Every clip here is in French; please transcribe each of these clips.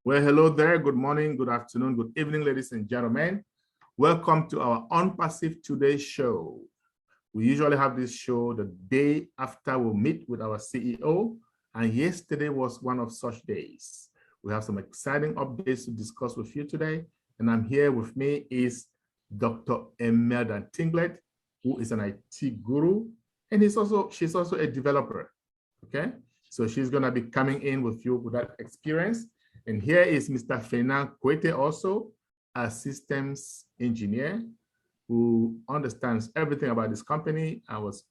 Well, hello there. Good morning, good afternoon, good evening, ladies and gentlemen. Welcome to our OnPassive Today show. We usually have this show the day after we meet with our CEO, and yesterday was one of such days. We have some exciting updates to discuss with you today, and I'm here with me is Dr. Imelda Tinglet, who is an IT guru, and she's also a developer, okay? So she's gonna be coming in with you with that experience. And here is Mr. Fernand Kwete, also a systems engineer who understands everything about this company and was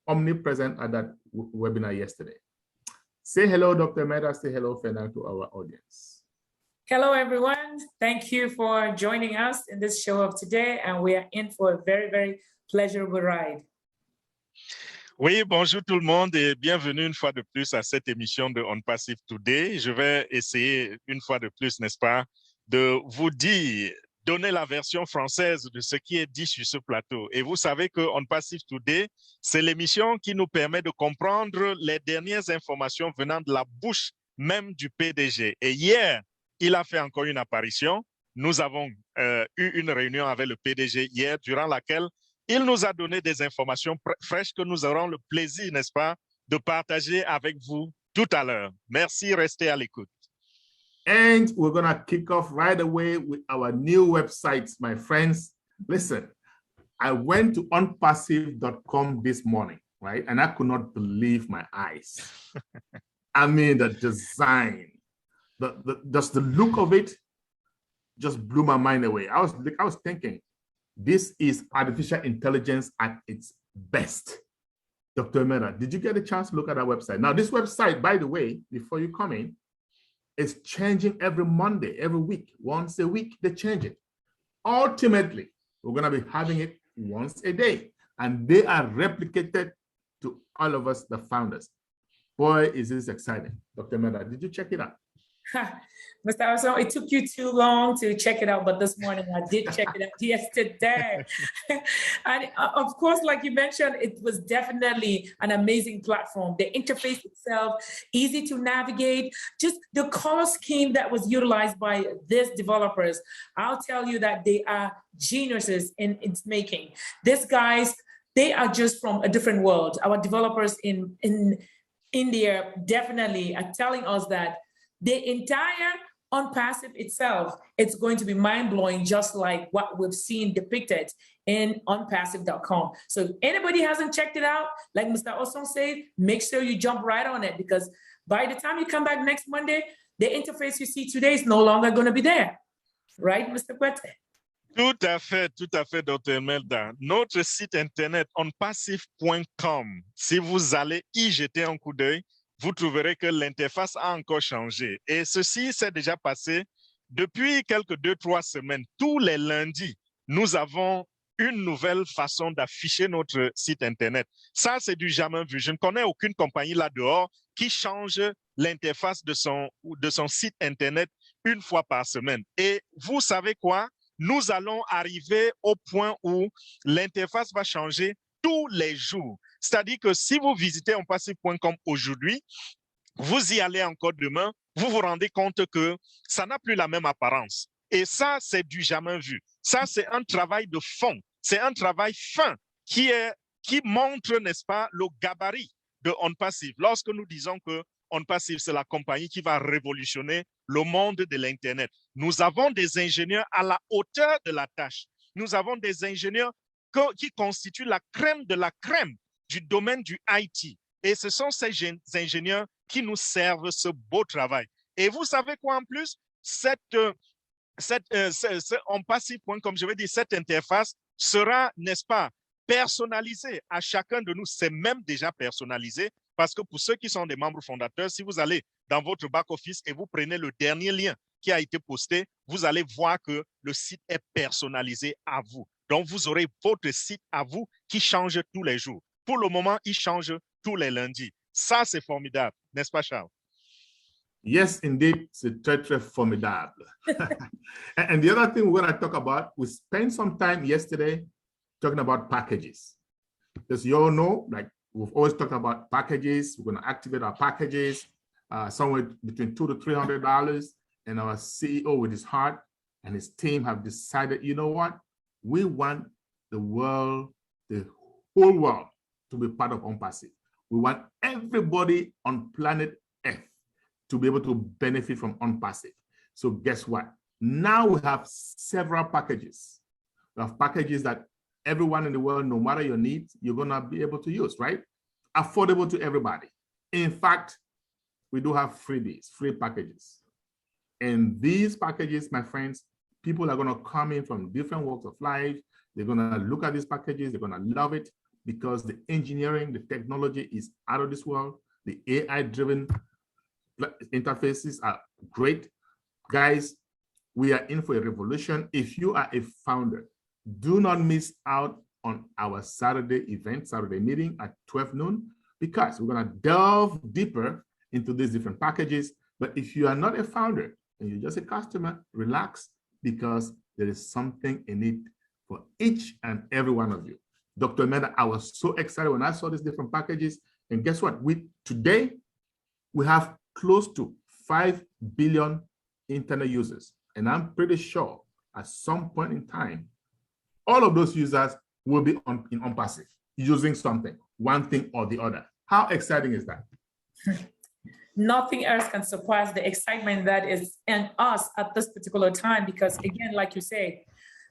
omnipresent at that webinar yesterday. Say hello, Dr. Meda. Say hello, Fernand, to our audience. Hello, everyone. Thank you for joining us in this show of today. And we are in for a very, very pleasurable ride. Oui, bonjour tout le monde et bienvenue une fois de plus à cette émission de OnPassive Today. Je vais essayer une fois de plus, n'est-ce pas, de vous dire, donner la version française de ce qui est dit sur ce plateau. Et vous savez que OnPassive Today, c'est l'émission qui nous permet de comprendre les dernières informations venant de la bouche même du PDG. Et hier, il a fait encore une apparition. Nous avons eu une réunion avec le PDG hier, durant laquelle il nous a donné des informations fraîches que nous aurons le plaisir, n'est-ce pas, de partager avec vous tout à l'heure. Merci, restez à l'écoute. And we're going to kick off right away with our new website, my friends. Listen, I went to onpassive.com this morning, right? And I could not believe my eyes. I mean, the design, just the look of it just blew my mind away. I was thinking, this is artificial intelligence at its best. Dr. Mera, did you get a chance to look at our website? Now, this website, by the way, before you come in, is changing every Monday, every week. Once a week, they change it. Ultimately, we're going to be having it once a day, and they are replicated to all of us, the founders. Boy, is this exciting. Dr. Mera, did you check it out? Mr. Arson, it took you too long to check it out, but this morning I did check it out yesterday. And of course, like you mentioned, it was definitely an amazing platform. The interface itself, easy to navigate, just the color scheme that was utilized by these developers. I'll tell you that they are geniuses in its making. These guys, they are just from a different world. Our developers in India definitely are telling us that the entire OnPassive itself, it's going to be mind-blowing, just like what we've seen depicted in onpassive.com. So if anybody hasn't checked it out, like Mr. Oson said, make sure you jump right on it, because by the time you come back next Monday, the interface you see today is no longer going to be there. Right, Mr. Kwete? Tout à fait, Dr. Melda. Notre site internet onpassive.com, si vous allez y jeter un coup d'œil, vous trouverez que l'interface a encore changé. Et ceci s'est déjà passé depuis quelques 2-3 semaines. Tous les lundis, nous avons une nouvelle façon d'afficher notre site Internet. Ça, c'est du jamais vu. Je ne connais aucune compagnie là-dehors qui change l'interface de son site Internet une fois par semaine. Et vous savez quoi? Nous allons arriver au point où l'interface va changer tous les jours. C'est-à-dire que si vous visitez onpassive.com aujourd'hui, vous y allez encore demain, vous vous rendez compte que ça n'a plus la même apparence. Et ça, c'est du jamais vu. Ça, c'est un travail de fond. C'est un travail fin qui montre, n'est-ce pas, le gabarit de OnPassive. Lorsque nous disons que OnPassive, c'est la compagnie qui va révolutionner le monde de l'Internet. Nous avons des ingénieurs à la hauteur de la tâche. Nous avons des ingénieurs qui constituent la crème de la crème du domaine du IT. Et ce sont ces ingénieurs qui nous servent ce beau travail. Et vous savez quoi en plus? OnPassive.com, comme je vais dire, cette interface sera, n'est-ce pas, personnalisée à chacun de nous. C'est même déjà personnalisé parce que pour ceux qui sont des membres fondateurs, si vous allez dans votre back-office et vous prenez le dernier lien qui a été posté, vous allez voir que le site est personnalisé à vous. Donc, vous aurez votre site à vous qui change tous les jours. Pour le moment, il change tous les lundis. Ça, c'est formidable, n'est-ce pas, Charles? Yes, indeed, c'est très, très formidable. And the other thing we're going to talk about, we spent some time yesterday talking about packages. As you all know, like we've always talked about packages. We're going to activate our packages somewhere between $200 to $300. and our CEO with his heart and his team have decided, you know what? We want the world, the whole world, to be part of OnPassive. We want everybody on planet Earth to be able to benefit from OnPassive. So guess what? Now we have several packages. We have packages that everyone in the world, no matter your needs, you're gonna be able to use, right? Affordable to everybody. In fact, we do have freebies, free packages. And these packages, my friends, people are gonna come in from different walks of life. They're gonna look at these packages, they're gonna love it because the engineering, the technology is out of this world. The AI-driven interfaces are great. Guys, we are in for a revolution. If you are a founder, do not miss out on our Saturday event, Saturday meeting at 12 noon, because we're gonna delve deeper into these different packages. But if you are not a founder and you're just a customer, relax, because there is something in it for each and every one of you. Dr. Imelda, I was so excited when I saw these different packages. And guess what? Today, we have close to 5 billion internet users. And I'm pretty sure at some point in time, all of those users will be in OnPassive using something, one thing or the other. How exciting is that? Nothing else can surpass the excitement that is in us at this particular time, because again, like you say,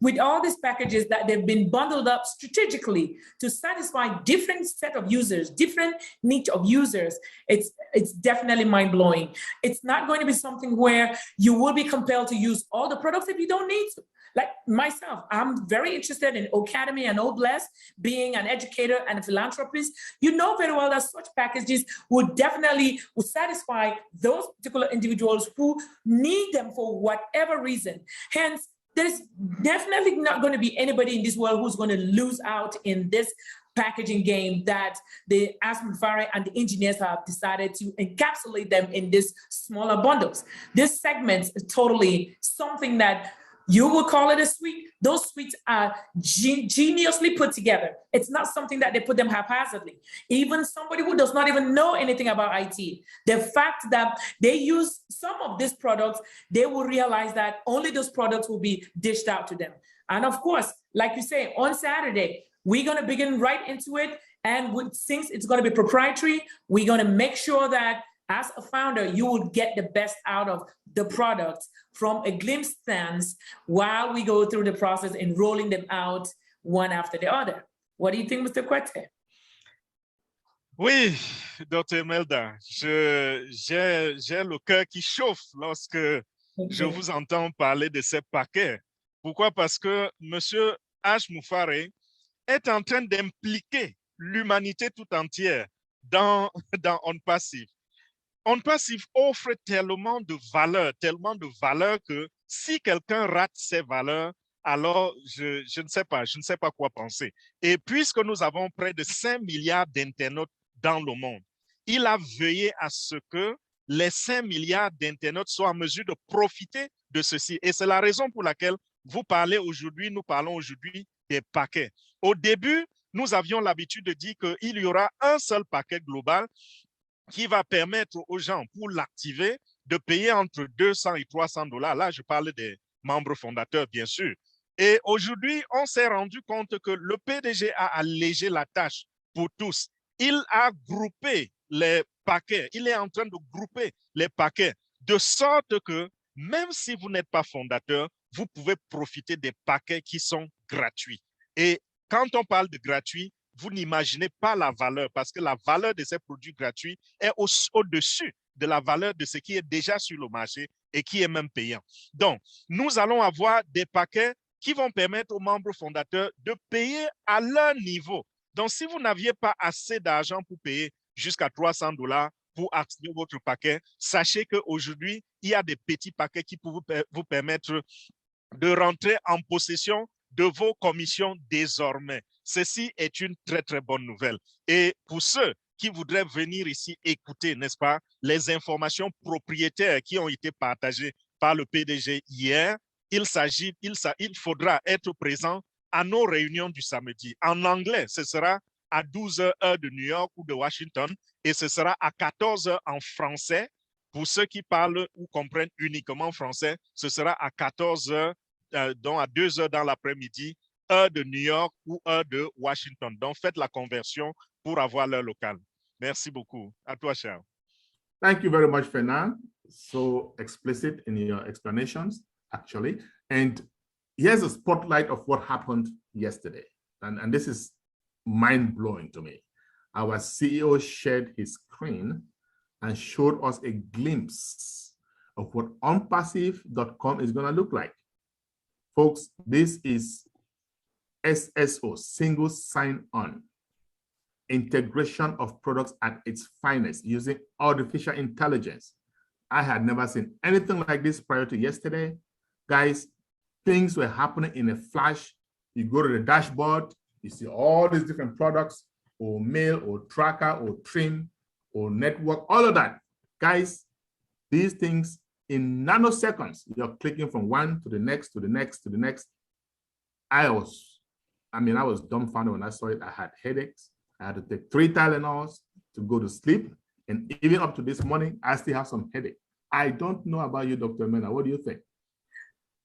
with all these packages that they've been bundled up strategically to satisfy different set of users, different niche of users, it's definitely mind-blowing. It's not going to be something where you will be compelled to use all the products if you don't need to. Like myself, I'm very interested in Ocademy and Obless, being an educator and a philanthropist. You know very well that such packages would definitely satisfy those particular individuals who need them for whatever reason. Hence, there's definitely not going to be anybody in this world who's going to lose out in this packaging game that the Ash Mufareh and the engineers have decided to encapsulate them in these smaller bundles. This segment is totally something that you will call it a suite. Those suites are geniusly put together. It's not something that they put them haphazardly. Even somebody who does not even know anything about IT, the fact that they use some of these products, they will realize that only those products will be dished out to them. And of course, like you say, on Saturday, we're going to begin right into it. And since it's going to be proprietary, we're going to make sure that as a founder, you will get the best out of the products from a glimpse stance while we go through the process in rolling them out one after the other. What do you think, Mr. Kwete? Oui, Dr. Imelda, j'ai le cœur qui chauffe lorsque je vous entends parler de ces paquets. Pourquoi? Parce que M. Ash Mufareh est en train d'impliquer l'humanité tout entière dans OnPassive. OnPassive offre tellement de valeurs que si quelqu'un rate ces valeurs, alors je ne sais pas quoi penser. Et puisque nous avons près de 5 milliards d'internautes dans le monde, il a veillé à ce que les 5 milliards d'internautes soient en mesure de profiter de ceci. Et c'est la raison pour laquelle nous parlons aujourd'hui des paquets. Au début, nous avions l'habitude de dire qu'il y aura un seul paquet global qui va permettre aux gens, pour l'activer, de payer entre 200 et 300 $. Là, je parle des membres fondateurs, bien sûr. Et aujourd'hui, on s'est rendu compte que le PDG a allégé la tâche pour tous. Il a groupé les paquets. Il est en train de grouper les paquets de sorte que même si vous n'êtes pas fondateur, vous pouvez profiter des paquets qui sont gratuits. Et quand on parle de gratuit, vous n'imaginez pas la valeur parce que la valeur de ces produits gratuits est au-dessus de la valeur de ce qui est déjà sur le marché et qui est même payant. Donc, nous allons avoir des paquets qui vont permettre aux membres fondateurs de payer à leur niveau. Donc, si vous n'aviez pas assez d'argent pour payer jusqu'à 300 $ pour activer votre paquet, sachez qu'aujourd'hui, il y a des petits paquets qui peuvent vous permettre de rentrer en possession de vos commissions désormais. Ceci est une très, très bonne nouvelle. Et pour ceux qui voudraient venir ici écouter, n'est-ce pas, les informations propriétaires qui ont été partagées par le PDG hier, il faudra être présent à nos réunions du samedi. En anglais, ce sera à 12h heure de New York ou de Washington et ce sera à 14h en français Pour ceux qui parlent ou comprennent uniquement français, ce sera à 14 heures, donc à 2 heures dans l'après-midi, heure de New York ou heure de Washington. Donc, faites la conversion pour avoir l'heure locale. Merci beaucoup. À toi, Charles. Thank you very much, Fernand. So explicit in your explanations, actually. And here's a spotlight of what happened yesterday. And this is mind-blowing to me. Our CEO shared his screen and showed us a glimpse of what onpassive.com is going to look like. Folks, this is SSO, single sign-on, integration of products at its finest using artificial intelligence. I had never seen anything like this prior to yesterday. Guys, things were happening in a flash. You go to the dashboard, you see all these different products, or mail, or tracker, or trim, or network, all of that. Guys, these things in nanoseconds, you're clicking from one to the next, to the next, to the next. I was dumbfounded when I saw it. I had headaches. I had to take 3 Tylenols to go to sleep. And even up to this morning, I still have some headache. I don't know about you, Dr. Mena. What do you think?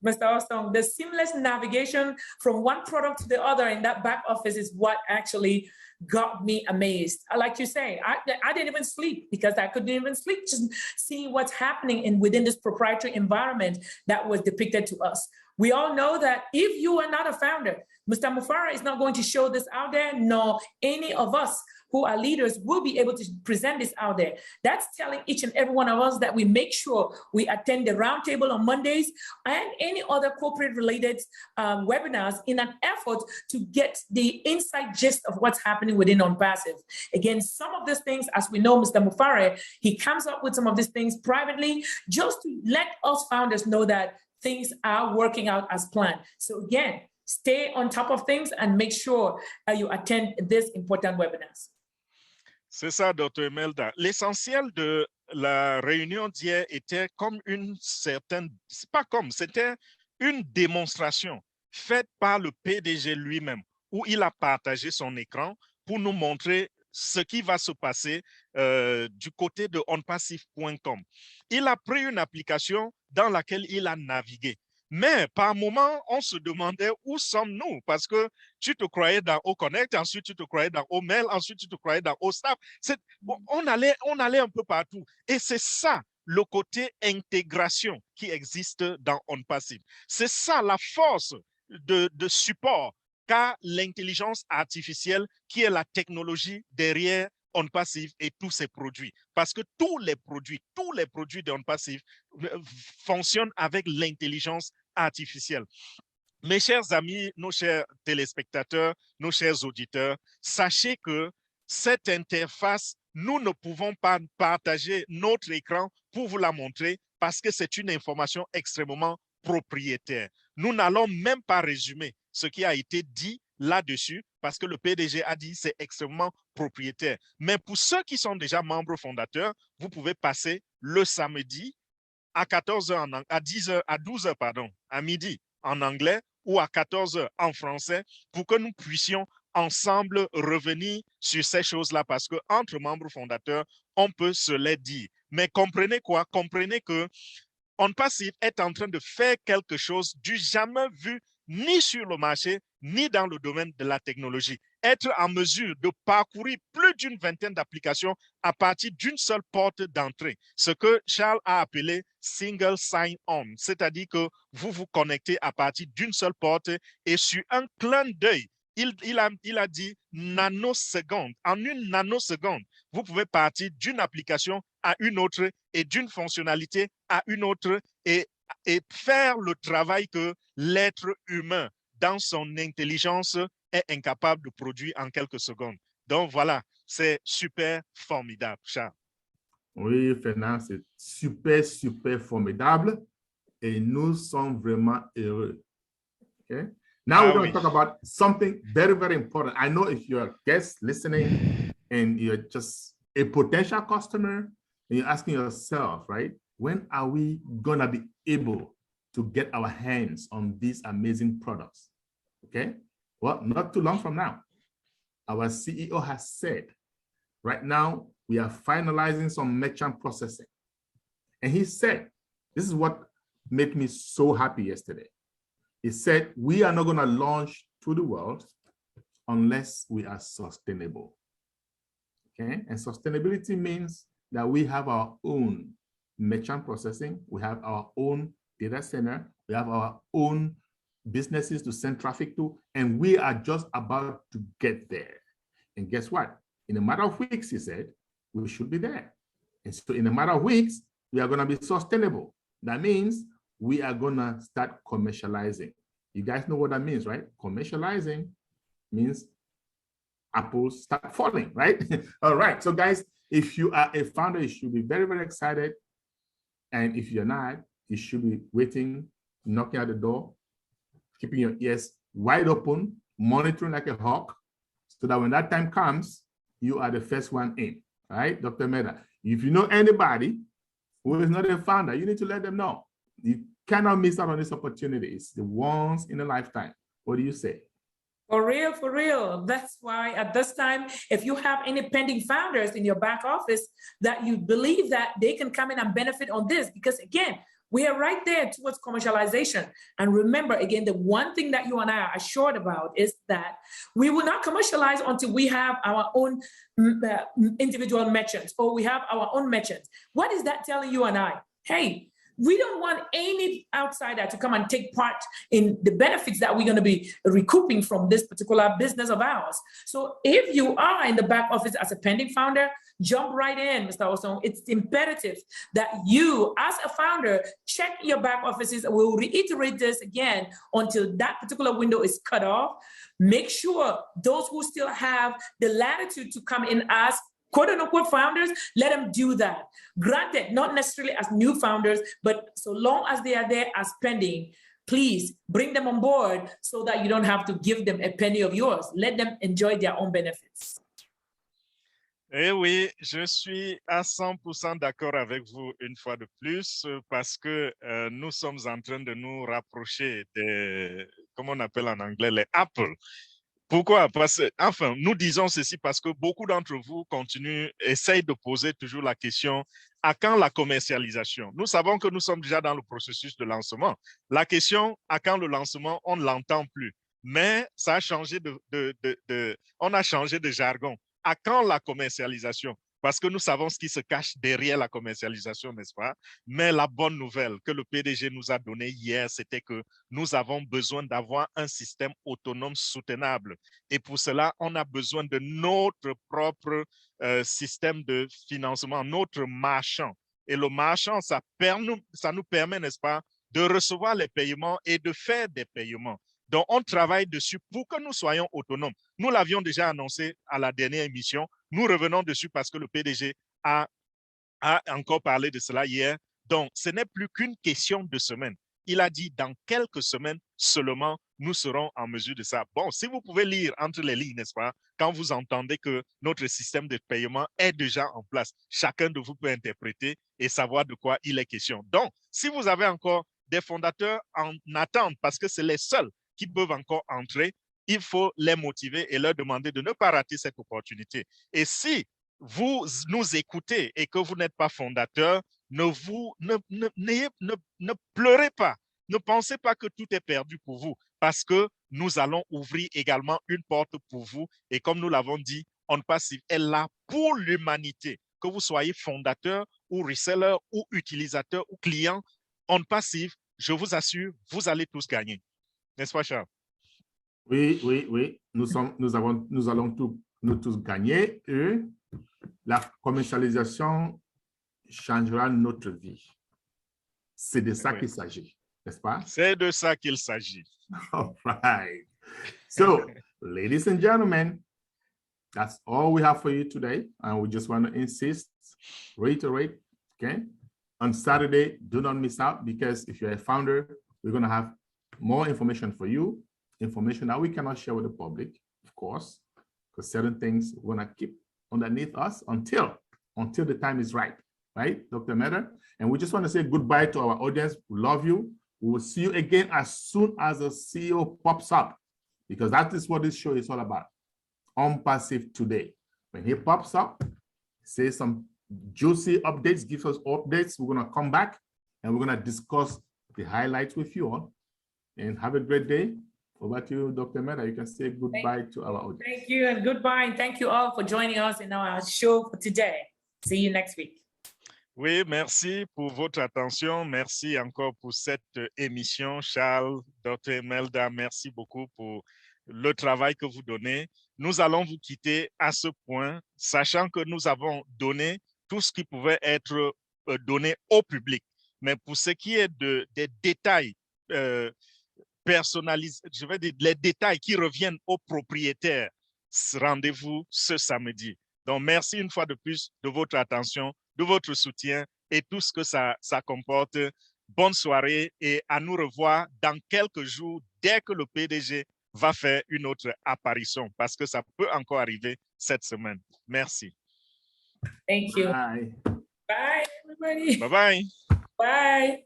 Mr. Austin, the seamless navigation from one product to the other in that back office is what actually got me amazed. Like you say, I didn't even sleep because I couldn't even sleep just seeing what's happening within this proprietary environment that was depicted to us. We all know that if you are not a founder, Mr. Mufara is not going to show this out there, nor any of us who are leaders will be able to present this out there. That's telling each and every one of us that we make sure we attend the roundtable on Mondays and any other corporate related webinars in an effort to get the inside gist of what's happening within OnPassive. Again, some of these things, as we know, Mr. Mufara, he comes up with some of these things privately just to let us founders know that things are working out as planned. So again, stay on top of things and make sure you attend these important webinars. C'est ça, Dr. Imelda. L'essentiel de la réunion d'hier était comme c'était une démonstration faite par le PDG lui-même, où il a partagé son écran pour nous montrer ce qui va se passer du côté de onpassive.com. Il a pris une application dans laquelle il a navigué. Mais par moment, on se demandait où sommes-nous parce que tu te croyais dans OConnect, ensuite tu te croyais dans OMail, ensuite tu te croyais dans OStaff. On allait un peu partout. Et c'est ça le côté intégration qui existe dans OnPassive. C'est ça la force de support qu'a l'intelligence artificielle qui est la technologie derrière OnPassive et tous ses produits. Parce que tous les produits de OnPassive fonctionnent avec l'intelligence artificielle. Mes chers amis, nos chers téléspectateurs, nos chers auditeurs, sachez que cette interface, nous ne pouvons pas partager notre écran pour vous la montrer parce que c'est une information extrêmement propriétaire. Nous n'allons même pas résumer ce qui a été dit là-dessus parce que le PDG a dit c'est extrêmement propriétaire. Mais pour ceux qui sont déjà membres fondateurs, vous pouvez passer le samedi à 14h, à 12h, pardon, à midi en anglais ou à 14h en français pour que nous puissions ensemble revenir sur ces choses-là parce qu'entre membres fondateurs, on peut se les dire. Mais comprenez quoi? Comprenez que OnPassive est en train de faire quelque chose du jamais vu ni sur le marché, ni dans le domaine de la technologie. Être en mesure de parcourir plus d'une vingtaine d'applications à partir d'une seule porte d'entrée, ce que Charles a appelé single sign-on, c'est-à-dire que vous vous connectez à partir d'une seule porte et sur un clin d'œil, il a dit nanoseconde. En une nanoseconde, vous pouvez partir d'une application à une autre et d'une fonctionnalité à une autre et faire le travail que l'être humain, dans son intelligence, est incapable de produire en quelques secondes. Donc voilà, c'est super formidable, Charles. Oui, Fernand, c'est super, super formidable et nous sommes vraiment heureux. Okay? Now we're going to talk about something very, very important. I know if you're a guest listening and you're just a potential customer and you're asking yourself, right, when are we going to be able to get our hands on these amazing products? Okay, well, not too long from now. Our CEO has said, right now, we are finalizing some merchant processing. And he said, this is what made me so happy yesterday. He said, we are not going to launch to the world unless we are sustainable. Okay, and sustainability means that we have our own merchant processing, we have our own data center, we have our own businesses to send traffic to, and we are just about to get there. And guess what? In a matter of weeks, he said, we should be there. And so in a matter of weeks, we are going to be sustainable. That means we are going to start commercializing. You guys know what that means, right? Commercializing means apples start falling, right? All right. So guys, if you are a founder, you should be very, very excited. And if you're not, you should be waiting, knocking at the door, keeping your ears wide open, monitoring like a hawk, so that when that time comes, you are the first one in, right? Dr. Meda, if you know anybody who is not a founder, you need to let them know. You cannot miss out on this opportunity. It's the once in a lifetime. What do you say? For real, for real. That's why at this time, if you have any pending founders in your back office that you believe that they can come in and benefit on this, because again, we are right there towards commercialization. And remember, again, the one thing that you and I are assured about is that we will not commercialize until we have our own individual merchants, or we have our own merchants. What is that telling you and I? Hey, we don't want any outsider to come and take part in the benefits that we're going to be recouping from this particular business of ours. So if you are in the back office as a pending founder, jump right in, Mr. Osong. It's imperative that you, as a founder, check your back offices. We'll reiterate this again until that particular window is cut off. Make sure those who still have the latitude to come in as quote unquote founders, let them do that. Granted, not necessarily as new founders, but so long as they are there as pending, please bring them on board so that you don't have to give them a penny of yours. Let them enjoy their own benefits. Eh oui, je suis à 100% d'accord avec vous une fois de plus parce que nous sommes en train de nous rapprocher des, comment on appelle en anglais, les Apple. Pourquoi? Parce que, enfin, nous disons ceci parce que beaucoup d'entre vous essayent de poser toujours la question à quand la commercialisation? Nous savons que nous sommes déjà dans le processus de lancement. La question à quand le lancement, on ne l'entend plus. Mais ça a changé on a changé de jargon. À quand la commercialisation? Parce que nous savons ce qui se cache derrière la commercialisation, n'est-ce pas? Mais la bonne nouvelle que le PDG nous a donnée hier, c'était que nous avons besoin d'avoir un système autonome soutenable. Et pour cela, on a besoin de notre propre système de financement, notre marchand. Et le marchand, ça nous permet, n'est-ce pas, de recevoir les paiements et de faire des paiements. Donc, on travaille dessus pour que nous soyons autonomes. Nous l'avions déjà annoncé à la dernière émission. Nous revenons dessus parce que le PDG a encore parlé de cela hier. Donc, ce n'est plus qu'une question de semaines. Il a dit dans quelques semaines seulement, nous serons en mesure de ça. Bon, si vous pouvez lire entre les lignes, n'est-ce pas, quand vous entendez que notre système de paiement est déjà en place, chacun de vous peut interpréter et savoir de quoi il est question. Donc, si vous avez encore des fondateurs en attente, parce que c'est les seuls qui peuvent encore entrer, il faut les motiver et leur demander de ne pas rater cette opportunité. Et si vous nous écoutez et que vous n'êtes pas fondateur, ne pleurez pas. Ne pensez pas que tout est perdu pour vous parce que nous allons ouvrir également une porte pour vous. Et comme nous l'avons dit, OnPassive est là pour l'humanité. Que vous soyez fondateur ou reseller ou utilisateur ou client, OnPassive, je vous assure, vous allez tous gagner. N'est-ce pas, Charles? Oui, oui, oui. Nous allons nous tous gagner et la commercialisation changera notre vie. C'est de ça qu'il s'agit, n'est-ce pas? C'est de ça qu'il s'agit. All right. So, ladies and gentlemen, that's all we have for you today. And we just want to reiterate, okay? On Saturday, do not miss out because if you're a founder, we're going to have more information for you, information that we cannot share with the public, of course, because certain things we're going to keep underneath us until the time is right, Dr. Meda? And we just want to say goodbye to our audience. We love you. We will see you again as soon as the CEO pops up, because that is what this show is all about. OnPassive Today. When he pops up, say some juicy updates, give us updates. We're going to come back and we're going to discuss the highlights with you all. And have a great day. Over to you, Dr. Melda. You can say goodbye to our audience. Thank you and goodbye. And thank you all for joining us in our show for today. See you next week. Oui, merci pour votre attention. Merci encore pour cette émission. Charles, Dr. Melda, merci beaucoup pour le travail que vous donnez. Nous allons vous quitter à ce point, sachant que nous avons donné tout ce qui pouvait être donné au public. Mais pour ce qui est des détails personnalisés, je vais dire les détails qui reviennent aux propriétaires, rendez-vous ce samedi. Donc, merci une fois de plus de votre attention, de votre soutien et tout ce que ça comporte. Bonne soirée et à nous revoir dans quelques jours dès que le PDG va faire une autre apparition parce que ça peut encore arriver cette semaine. Merci. Thank you. Bye. Bye, everybody. Bye-bye. Bye.